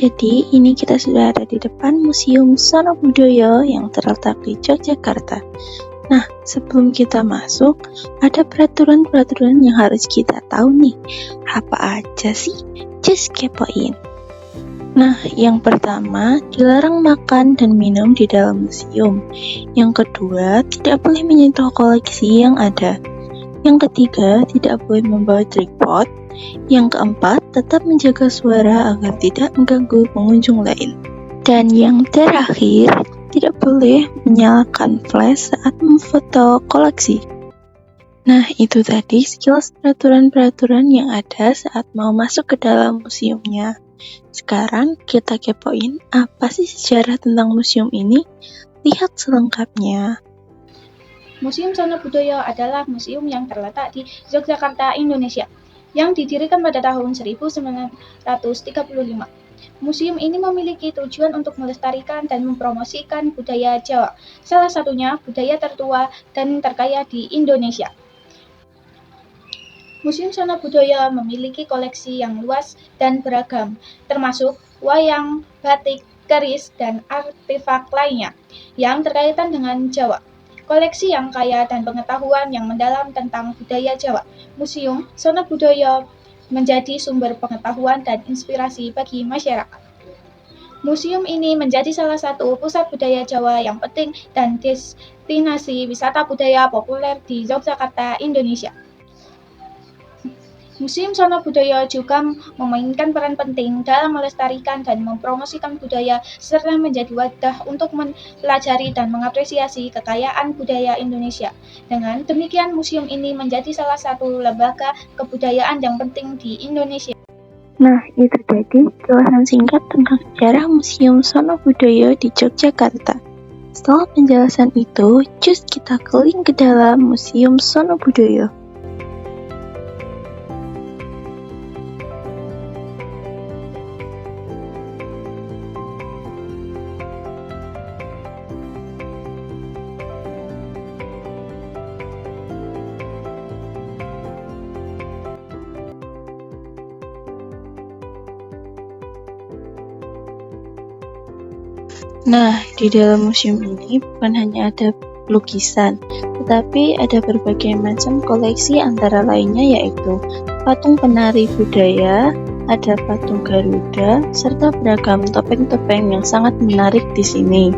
Jadi ini kita sudah ada di depan Museum Sono Budoyo yang terletak di Yogyakarta. Nah, sebelum kita masuk, ada peraturan-peraturan yang harus kita tahu nih. Apa aja sih? Just kepoin. Nah, yang pertama, dilarang makan dan minum di dalam museum. Yang kedua, tidak boleh menyentuh koleksi yang ada. Yang ketiga, tidak boleh membawa tripod. Yang keempat, tetap menjaga suara agar tidak mengganggu pengunjung lain. Dan yang terakhir, tidak boleh menyalakan flash saat memfoto koleksi. Nah, itu tadi sekilas peraturan-peraturan yang ada saat mau masuk ke dalam museumnya. Sekarang kita kepoin apa sih sejarah tentang museum ini? Lihat selengkapnya. Museum Sono Budoyo adalah museum yang terletak di Yogyakarta, Indonesia, yang didirikan pada tahun 1935. Museum ini memiliki tujuan untuk melestarikan dan mempromosikan budaya Jawa, salah satunya budaya tertua dan terkaya di Indonesia. Museum Sono Budoyo memiliki koleksi yang luas dan beragam, termasuk wayang, batik, keris, dan artefak lainnya yang berkaitan dengan Jawa. Koleksi yang kaya dan pengetahuan yang mendalam tentang budaya Jawa. Museum Sono Budoyo menjadi sumber pengetahuan dan inspirasi bagi masyarakat. Museum ini menjadi salah satu pusat budaya Jawa yang penting dan destinasi wisata budaya populer di Yogyakarta, Indonesia. Museum Sono Budoyo juga memainkan peran penting dalam melestarikan dan mempromosikan budaya serta menjadi wadah untuk mempelajari dan mengapresiasi kekayaan budaya Indonesia. Dengan demikian, museum ini menjadi salah satu lembaga kebudayaan yang penting di Indonesia. Nah, itu tadi ulasan singkat tentang sejarah Museum Sono Budoyo di Yogyakarta. Setelah penjelasan itu, just kita keliling ke dalam Museum Sono Budoyo. Nah, di dalam museum ini bukan hanya ada lukisan, tetapi ada berbagai macam koleksi antara lainnya yaitu patung penari budaya, ada patung Garuda, serta beragam topeng-topeng yang sangat menarik di sini.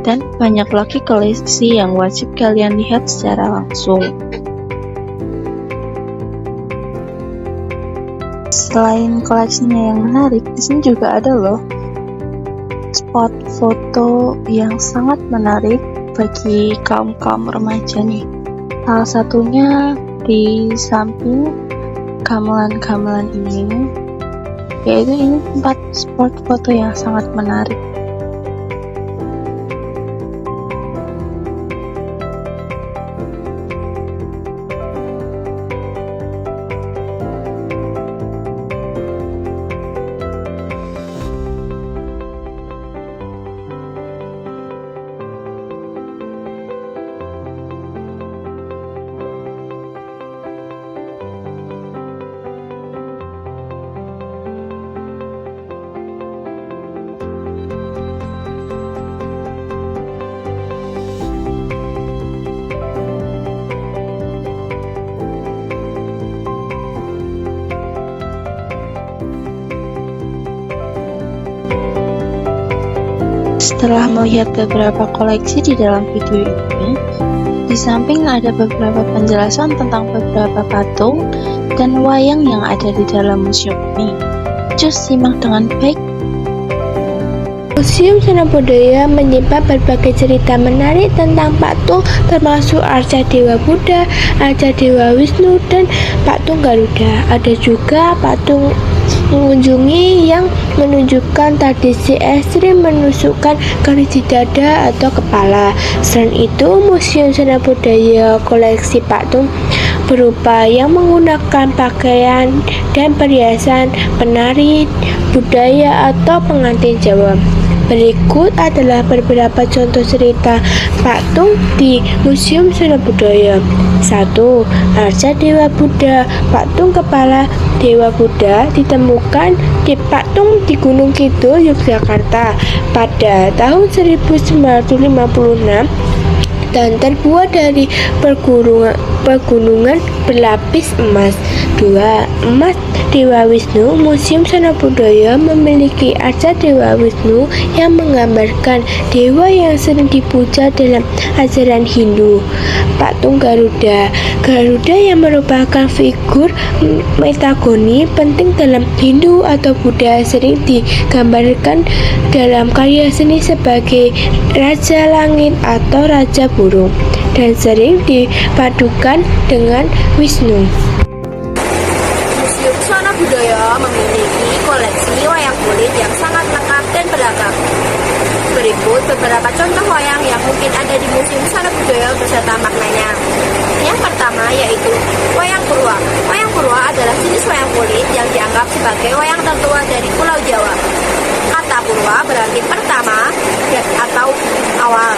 Dan banyak lagi koleksi yang wajib kalian lihat secara langsung. Selain koleksinya yang menarik, di sini juga ada loh spot foto yang sangat menarik bagi kaum-kaum remaja nih. Salah satunya di samping gamelan-gamelan ini, yaitu ini tempat spot foto yang sangat menarik. Setelah melihat beberapa koleksi di dalam video ini, di samping ada beberapa penjelasan tentang beberapa patung dan wayang yang ada di dalam museum ini. Just simak dengan baik. Museum Sono Budoyo menyimpan berbagai cerita menarik tentang patung, termasuk arca Dewa Buddha, arca Dewa Wisnu, dan patung Garuda. Ada juga patung mengunjungi yang menunjukkan tradisi ekstrim menusukkan keris di dada atau kepala. Selain itu, Museum Sono Budoyo koleksi patung berupa yang menggunakan pakaian dan perhiasan penari budaya atau pengantin Jawa. Berikut adalah beberapa contoh cerita patung di Museum Sona Budaya. 1. Arca Dewa Buddha. Patung kepala Dewa Buddha ditemukan di patung di Gunung Kidul, Yogyakarta pada tahun 1956 dan terbuat dari pegunungan berlapis emas. 2. Emas Dewa Wisnu. Museum Sona Budaya memiliki arca Dewa Wisnu yang menggambarkan dewa yang sering dipuja dalam ajaran Hindu. Patung Garuda. Garuda yang merupakan figur metagoni penting dalam Hindu atau Buddha sering digambarkan dalam karya seni sebagai Raja Langit atau Raja Burung dan sering dipadukan dengan Wisnu. Museum Sona Budaya memiliki koleksi wayang kulit yang sangat lengkap dan beragam. Berikut beberapa contoh wayang yang mungkin ada di Museum Sona Budaya beserta maknanya. Yang pertama yaitu wayang purwa. Wayang purwa adalah jenis wayang kulit yang dianggap sebagai wayang tertua dari Pulau Jawa. Kata purwa berarti pertama atau awal,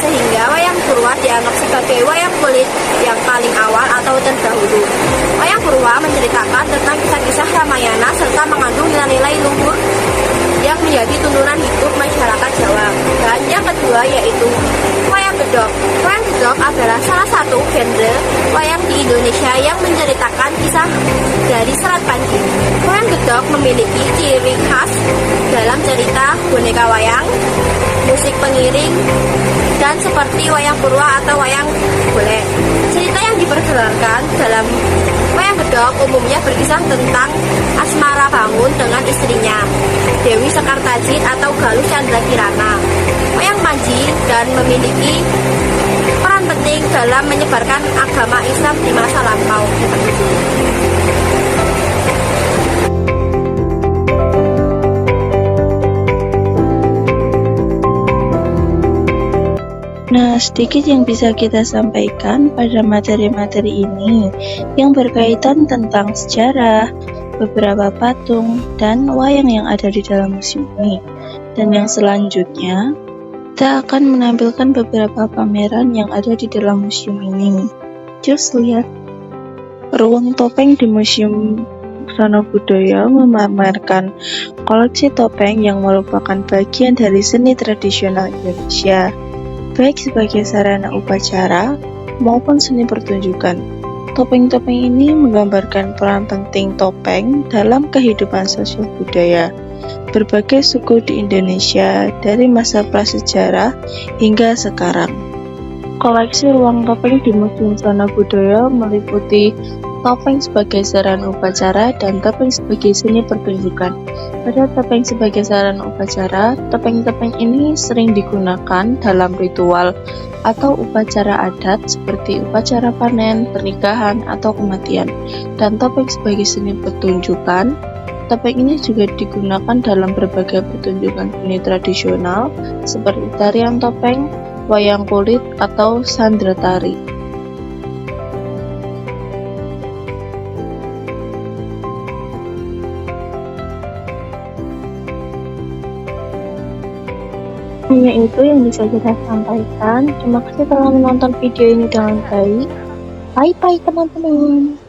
sehingga wayang purwa dianggap sebagai wayang kulit yang paling awal atau terdahulu. Wayang purwa menceritakan tentang kisah-kisah Ramayana serta mengandung nilai-nilai luhur yang menjadi turunan hidup masyarakat Jawa. Dan yang kedua yaitu wayang gedok. Wayang gedok adalah salah satu genre wayang di Indonesia yang menceritakan kisah dari Serat Panji. Wayang gedok memiliki ciri khas dalam cerita boneka wayang, musik pengiring, dan seperti wayang purwa atau wayang golek. Cerita yang diperdengarkan dalam wayang gedok umumnya berkisah tentang asmara Bangun dengan istrinya, Dewi Sekartajit atau Galuh Chandra Kirana. Wayang Panji dan memiliki peran penting dalam menyebarkan agama Islam di masa lampau. Nah, sedikit yang bisa kita sampaikan pada materi-materi ini yang berkaitan tentang sejarah, beberapa patung, dan wayang yang ada di dalam museum ini. Dan yang selanjutnya, kita akan menampilkan beberapa pameran yang ada di dalam museum ini. Just lihat, ruang topeng di Museum Sona Budaya memamerkan koleksi topeng yang merupakan bagian dari seni tradisional Indonesia, baik sebagai sarana upacara maupun seni pertunjukan. Topeng-topeng ini menggambarkan peran penting topeng dalam kehidupan sosial budaya berbagai suku di Indonesia dari masa prasejarah hingga sekarang. Koleksi ruang topeng di Museum Sona Budaya meliputi topeng sebagai sarana upacara dan topeng sebagai seni pertunjukan. Pada topeng sebagai sarana upacara, topeng-topeng ini sering digunakan dalam ritual atau upacara adat seperti upacara panen, pernikahan, atau kematian. Dan topeng sebagai seni pertunjukan, topeng ini juga digunakan dalam berbagai pertunjukan seni tradisional seperti tarian topeng, wayang kulit, atau sandra tari. Hanya itu yang bisa kita sampaikan. Terima kasih telah menonton video ini dengan baik. Bye-bye teman-teman.